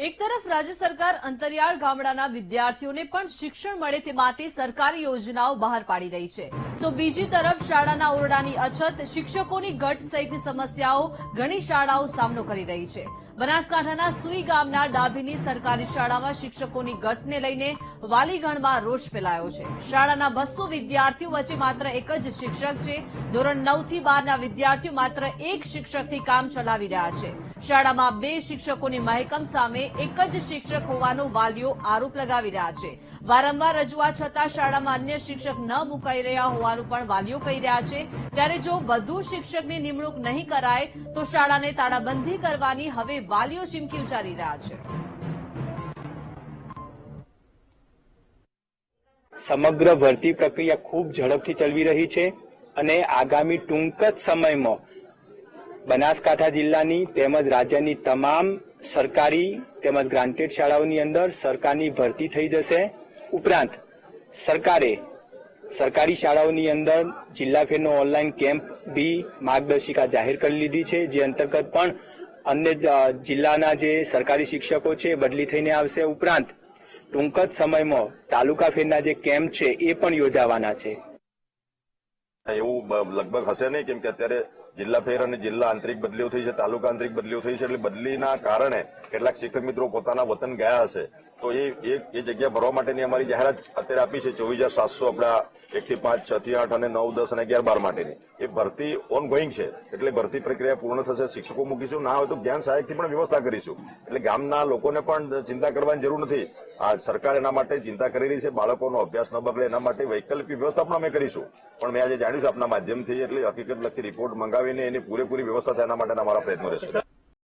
એક તરફ રાજ્ય સરકાર અંતરિયાળ ગામડાના વિદ્યાર્થીઓને પણ શિક્ષણ મળે તે માટે સરકારી યોજનાઓ બહાર પાડી રહી છે, તો બીજી તરફ શાળાના ઓરડાની અછત, શિક્ષકોની ઘટ સહિતની સમસ્યાઓ ઘણી શાળાઓ સામનો કરી રહી છે। બનાસકાંઠાના સુઈ ગામના ડાભીની સરકારી શાળામાં શિક્ષકોની ઘટને લઈને વાલીગણમાં રોષ ફેલાયો છે। શાળાના 200 વિદ્યાર્થીઓ વચ્ચે માત્ર એક જ શિક્ષક છે। ધોરણ 9 થી 12ના વિદ્યાર્થીઓ માત્ર એક શિક્ષકથી કામ ચલાવી રહ્યા છે। શાળામાં 2 શિક્ષકોની મહેકમ સામે એક જ શિક્ષક હોવાનો વાલીઓ આરોપ લગાવી રહ્યા છે। વારંવાર રજૂઆત છતાં શાળામાં અન્ય શિક્ષક ન મુકાઈ રહ્યા હોવાનું પણ વાલીઓ કહી રહ્યા છે। ત્યારે જો વધુ શિક્ષકની નિમણૂક નહીં કરાય તો શાળાને તાળાબંધી કરવાની હવે વાલીઓ ચીમકી ઉચ્ચારી રહ્યા છે। સમગ્ર ભરતી પ્રક્રિયા ખૂબ ઝડપથી ચાલી રહી છે અને આગામી ટૂંક જ સમયમાં બનાસકાંઠા જિલ્લાની તેમજ રાજ્યની તમામ સરકારી તેમજ ગ્રાન્ટેડ શાળાઓની અંદર સરકારની ભરતી થઈ જશે। ઉપરાંત સરકારે સરકારી શાળાઓની અંદર જિલ્લા ફેરનો ઓનલાઈન કેમ્પ બી માર્ગદર્શિકા જાહેર કરી લીધી છે, જે અંતર્ગત પણ અન્ય જિલ્લાના જે સરકારી શિક્ષકો છે બદલી થઈને આવશે। ઉપરાંત ટૂંક જ સમયમાં તાલુકા ફેરના જે કેમ્પ છે એ પણ યોજાવાના છે। એવું લગભગ હશે નહીં, કેમ કે અત્યારે જિલ્લા ફેર અને જિલ્લા આંતરિક બદલીઓ થઈ છે, તાલુકા આંતરિક બદલીઓ થઈ છે, એટલે બદલીના કારણે કેટલાક શિક્ષક મિત્રો પોતાના વતન ગયા હશે, તો એ જગ્યા ભરવા માટેની અમારી જાહેરાત અત્યારે આપી છે 24,700 આપણા 1 થી 5, 6 થી 8 અને 9, 10 અને 11, 12 માટેની એ ભરતી ઓનગોઈંગ છે। એટલે ભરતી પ્રક્રિયા પૂર્ણ થશે, શિક્ષકો મૂકીશું, ના હોય તો જ્ઞાન સહાયકથી પણ વ્યવસ્થા કરીશું। એટલે ગામના લોકોને પણ ચિંતા કરવાની જરૂર નથી। આ સરકાર એના માટે ચિંતા કરી રહી છે, બાળકોનો અભ્યાસ ન બગડે એના માટે વૈકલ્પિક વ્યવસ્થા પણ અમે કરીશું। પણ મેં આજે જાણ્યું છે આપના માધ્યમથી, એટલે હકીકત લગતી રિપોર્ટ મંગાવીને એની પૂરેપૂરી વ્યવસ્થા થાય એના માટેના અમારા પ્રયત્નો રહેશે।